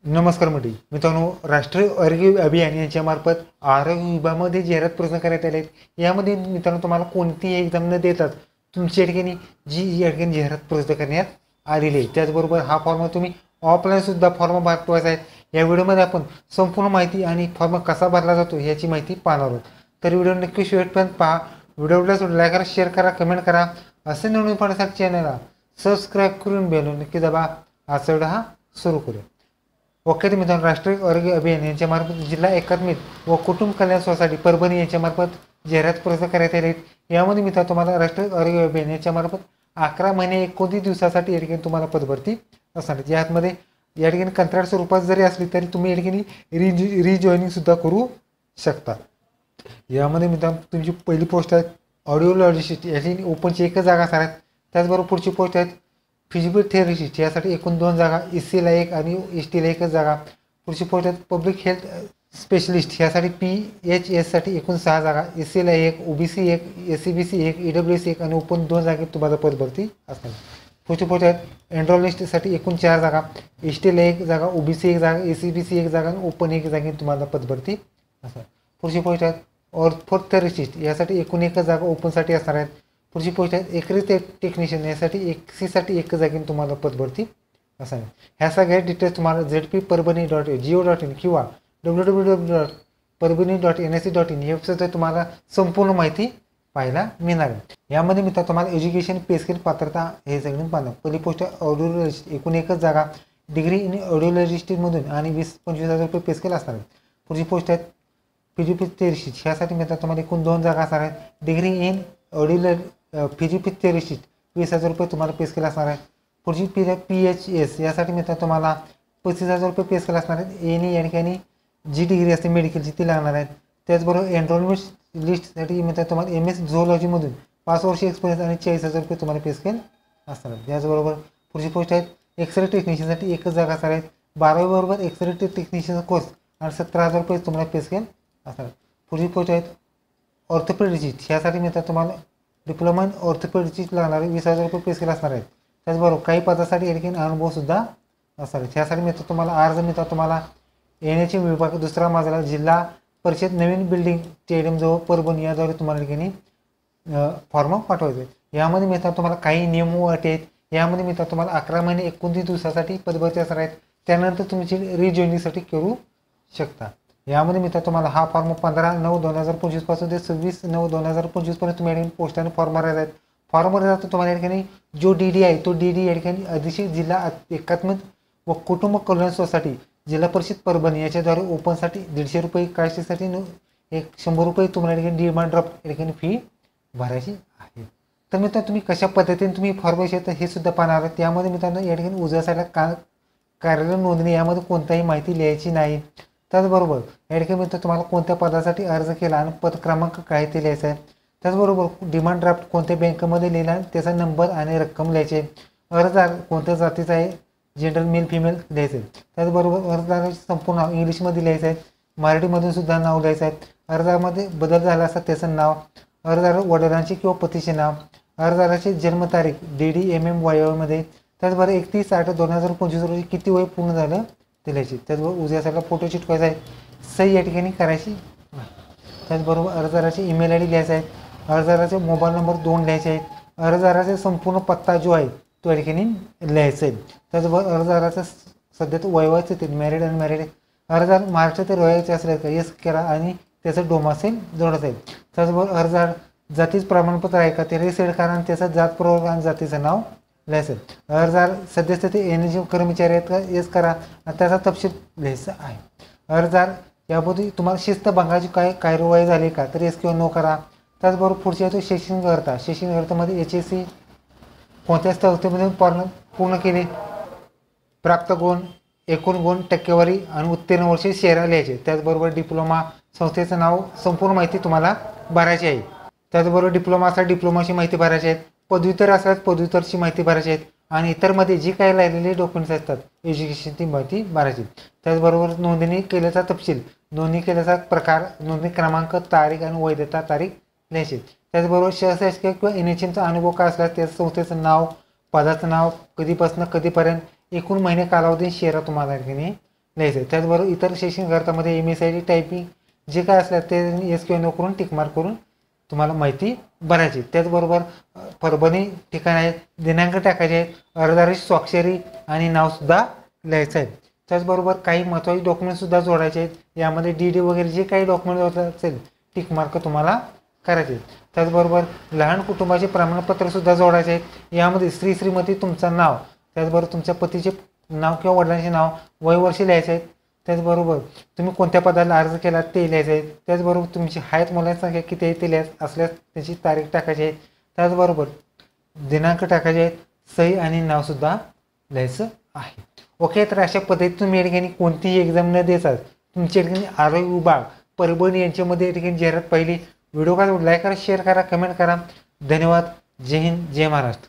नमस्कार मित्रांनो, राष्ट्रीय आरोग्य अभियान यांच्यामार्फत आरोग्य विभागामध्ये जाहिरात प्रसिद्ध करण्यात आले आहेत। यामध्ये मित्रांनो तुम्हाला कोणतीही एक्झाम न देतात तुमच्या या ठिकाणी या ठिकाणी जाहिरात प्रसिद्ध करण्यात आलेली आहे। त्याचबरोबर हा फॉर्म तुम्ही ऑफलाईन सुद्धा फॉर्म भरवायचा आहे। या व्हिडिओमध्ये आपण संपूर्ण माहिती आणि फॉर्म कसा भरला जातो याची माहिती पाहणार आहोत। तर व्हिडिओ नक्की शेवटपर्यंत पहा। व्हिडिओला लाईक करा, शेअर करा, कमेंट करा। असे नवीन पाहण्यासाठी चॅनलला सबस्क्राईब करून बेल नक्की दाबा। आजचा व्हिडिओ हा सुरू करूया। ओके मित्रांनो, राष्ट्रीय आरोग्य अभियान यांच्यामार्फत जिल्हा एकात्मिक व कुटुंब कल्याण सोसायटी परभणी यांच्यामार्फत जाहिरात प्रसिद्ध करण्यात आले आहेत। यामध्ये मित्रांनो तुम्हाला राष्ट्रीय आरोग्य अभियान यांच्यामार्फत 11 महिने 29 दिवसासाठी या ठिकाणी तुम्हाला पदभरती असणार आहे। यामध्ये या ठिकाणी कंत्राट स्वरूपात जरी असली तरी तुम्ही या ठिकाणी रिजॉईनिंग सुद्धा करू शकता। यामध्ये मित्रांनो तुमची पहिली पोस्ट आहे ऑडिओलॉजिस्ट, या ठिकाणी ओपनची एकच जागा असणार आहे। त्याचबरोबर पुढची पोस्ट आहे फिजिओथेरपिस्ट, यासाठी एकूण 2 जागा, एससीला 1 आणि एसटीला 1 जागा। पुढची पोस्ट आहे पब्लिक हेल्थ स्पेशलिस्ट, यासाठी PHS एकूण 6 जागा, एससीला 1, ओबीसी 1, SCBC 1, EWS 1 आणि ओपन 2 जागेत तुम्हाला पदभरती असणार। पुढची पोस्ट आहे एन्ड्रोलिस्टसाठी एकूण 4 जागा, एसटीला 1 जागा, ओबीसी 1 जागा, SCBC 1 जागा आणि ओपन 1 जागेत तुम्हाला पदभरती असणार। पुढची पोस्ट आहे ऑर्थोथेरपिस्ट, यासाठी एकूण 1 जागा ओपनसाठी असणार आहे। पुढची पोस्ट आहे एक्सरे टेक्निशियन, यासाठी XC 1 जागेने तुम्हाला पदभरती असणार आहे। ह्या सगळ्या डिटेल्स तुम्हाला zparbani.go.in किंवा www.parbani.nc.in या वेबसाईटवर तुम्हाला संपूर्ण माहिती पाहायला मिळणार आहे। यामध्ये मित्रांनो तुम्हाला एज्युकेशन, पे स्केल, पात्रता हे सगळे पाहणार। पहिली पोस्ट आहे ऑडिओलॉजिस्ट, एकूण 1 जागा, डिग्री इन ऑडिओलॉजिस्टमधून आणि 20-25 हजार रुपये पे स्केल असणार आहे। पुढची पोस्ट आहे फिजिओथेरपिस्ट, ह्यासाठी मित्रांनो तुम्हाला एकूण 2 जागा असणार आहेत, डिग्री इन फिजिओथेरपिस्ट 20,000 रुपये तुम्हाला पे स्केल असणार आहे। पुढची PHS, यासाठी मित्रांनो तुम्हाला 35,000 रुपये पे स्केल असणार आहेत। या ठिकाणी जी डिग्री असते मेडिकलची ती लागणार आहे। त्याचबरोबर एनरोलमेंट लिस्टसाठी मित्रांनो तुम्हाला MS झोलॉजीमधून 5 वर्ष एक्सपिरियन्स आणि 40,000 रुपये तुम्हाला पे स्केल असणार आहे। त्याचबरोबर पुढची पोस्ट आहेत एक्सरे टेक्निशियनसाठी 1 जागा असणार आहेत, 12वी बरोबर एक्सरे टेक्निशियनचा कोर्स आणि 17,000 रुपये तुम्हाला पे स्केल असणार। पुढची पोस्ट आहेत ऑर्थोपेडिस्ट, ह्यासाठी मित्रांनो तुम्हाला डिप्लोमा इन ऑर्थोपेडिस्ट लागणारे 20,000 रुपये पे स्केल असणार आहेत। त्याचबरोबर काही पदासाठी या ठिकाणी अनुभव सुद्धा असणार आहे। ह्यासाठी मित्रांनो तुम्हाला अर्ज मित्रांनो तुम्हाला NH विभाग 2रा मजला, जिल्हा परिषद नवीन बिल्डिंग स्टेडियमजवळ परभणी याद्वारे तुम्हाला या ठिकाणी फॉर्म पाठवायचे। यामध्ये मित्रांनो तुम्हाला काही नियम व अटी आहेत। यामध्ये मित्रांनो तुम्हाला 11 महिने 29 दिवसासाठी पदभरती असणार आहेत। त्यानंतर तुमची रिजॉईनिंगसाठी करू शकता। यामध्ये मित्रांनो तुम्हाला हा फॉर्म 15/9/2025 पासून ते 26/9/2025 पर्यंत तुम्ही या ठिकाणी पोस्टाने फॉर्म भरायचा आहे। फॉर्म भरण्याचा तुम्हाला या ठिकाणी जो DD आहे तो DD या ठिकाणी अधीक्षक जिल्हा एकात्मिक व कुटुंब कल्याण सोसायटी जिल्हा परिषद परभणी याच्याद्वारे ओपनसाठी 150 रुपये, कास्टसाठी 100 रुपये तुम्हाला या ठिकाणी डिमांड ड्राफ्ट या ठिकाणी फी भरायची आहे। तर मित्रांनो तुम्ही कशा पद्धतीने तुम्ही फॉर्म भरायचे हे सुद्धा पाहणार आहात। त्यामध्ये मित्रांनो या ठिकाणी उजव्या साईडला कार्यालय नोंदणी, यामध्ये कोणताही माहिती लिहायची नाही। त्याचबरोबर या ठिकाणी मित्रांनो तुम्हाला कोणत्या पदासाठी अर्ज केला आणि पद क्रमांक काय ते लिहायचं आहे। त्याचबरोबर डिमांड ड्राफ्ट कोणत्या बँकेमध्ये लिहिला त्याचा नंबर आणि रक्कम लिहायचे। अर्जदार कोणत्या जातीचा आहे, जनरल, मेल, फिमेल लिहायचं आहे। त्याचबरोबर अर्जदाराचे संपूर्ण नाव इंग्लिशमध्ये लिहायचं आहे, मराठीमधून सुद्धा नाव लिहायचं आहे। अर्जदारामध्ये बदल झाला असता त्याचं नाव, अर्जदार वडिलांचे किंवा पतीचे नाव, अर्जदाराची जन्मतारीख DD MM वयामध्ये, त्याचबरोबर 31/8/2025 रोजी किती वय पूर्ण झालं ते लिहायचे। त्याचबरोबर उजव्या साईडला फोटो चिटकवायचा आहे, सही या ठिकाणी करायची। त्याचबरोबर अर्जदाराचे ईमेल ID लिहायचा आहे, अर्जदाराचे मोबाईल नंबर 2 लिहायचे आहेत, अर्जदाराचा संपूर्ण पत्ता जो आहे तो या ठिकाणी लिहायचा आहे। त्याचबरोबर अर्जदाराचं सध्या तो वयवाचं ते मॅरिड अनमॅरिड आहे, अर्जदार महाराष्ट्रातील रहिवासी असेल का येस करा आणि त्याचं डोमासेल जोडायचं आहे। त्याचबरोबर अर्जदार जातीचं प्रमाणपत्र आहे का ते रिसेड करा आणि त्याचं जात पुरावा आणि जातीचं नाव लिहायचं आहे। अर्जदार सध्याचे ते NH कर्मचारी आहेत का येस करा आणि त्याचा तपशील लिहायचा आहे। अर्जदार याबद्दल तुम्हाला शिस्त भंगाची काय कार्यवाही झाली का तर येस किंवा नो करा। त्याचबरोबर पुढचे आहे तो शैक्षणिक अर्हता, शैक्षणिक अर्हतेमध्ये HSC कोणत्या संस्थेमध्ये पूर्ण केले, प्राप्त गुण, एकूण गुण, टक्केवारी आणि उत्तीर्ण वर्षे शेरा लिहायचे। त्याचबरोबर डिप्लोमा संस्थेचं नाव, संपूर्ण माहिती तुम्हाला भरायची आहे। त्याचबरोबर डिप्लोमा असल्यास डिप्लोमाची माहिती भरायची आहे, पदव्युत्तर असल्यास पदव्युत्तरची माहिती भरायची आहे आणि इतरमध्ये जी काही लागलेली डॉक्युमेंट्स असतात एज्युकेशनची माहिती भरायची। त्याचबरोबर नोंदणी केल्याचा तपशील, नोंदणी केल्याचा प्रकार, नोंदणी क्रमांक, तारीख आणि वैधता तारीख लिहायची। त्याचबरोबर शासकीय किंवा NHMचा अनुभव काय असल्यास त्या संस्थेचं नाव, पदाचं नाव, कधीपासून कधीपर्यंत, एकूण महिने कालावधी शेरा तुम्हाला या ठिकाणी लिहायचं आहे. त्याचबरोबर इतर शैक्षणिक गरजामध्ये MSID टायपिंग जे काय असलं ते येस किंवा नो करून टिकमार्क करून तुम्हाला माहिती भरायची. त्याचबरोबर परभणी ठिकाण आहे, दिनांक टाकायचे आहेत, अर्जदाराची स्वाक्षरी आणि नावसुद्धा लिहायचं आहे. त्याचबरोबर काही महत्त्वाचे डॉक्युमेंटसुद्धा जोडायचे आहेत. यामध्ये DD वगैरे जे काही डॉक्युमेंट असेल टिकमार्क तुम्हाला करायचे. त्याचबरोबर लहान कुटुंबाचे प्रमाणपत्रसुद्धा जोडायचे आहेत. यामध्ये श्रीमती तुमचं नाव, त्याचबरोबर तुमच्या पतीचे नाव किंवा वडिलांचे नाव, वयवर्ष लिहायचे आहेत. त्याचबरोबर तुम्ही कोणत्या पदाला अर्ज केला ते लिहायचे आहे. त्याचबरोबर तुमची हायत मुलांची संख्या किती आहे ते लिहायचं असल्यास त्याची तारीख टाकायची आहे. त्याचबरोबर दिनांक टाकायचे आहेत, सही आणि नावसुद्धा लिहायचं आहे. ओके, तर अशा पद्धतीने तुम्ही या ठिकाणी कोणतीही एक्झाम न देतात तुमच्या ठिकाणी आरोग्य विभाग परभणी यांच्यामध्ये या ठिकाणी जाहिरात पाहिली. व्हिडिओ का लाईक करा, शेअर करा, कमेंट करा. धन्यवाद. जय हिंद, जय महाराष्ट्र.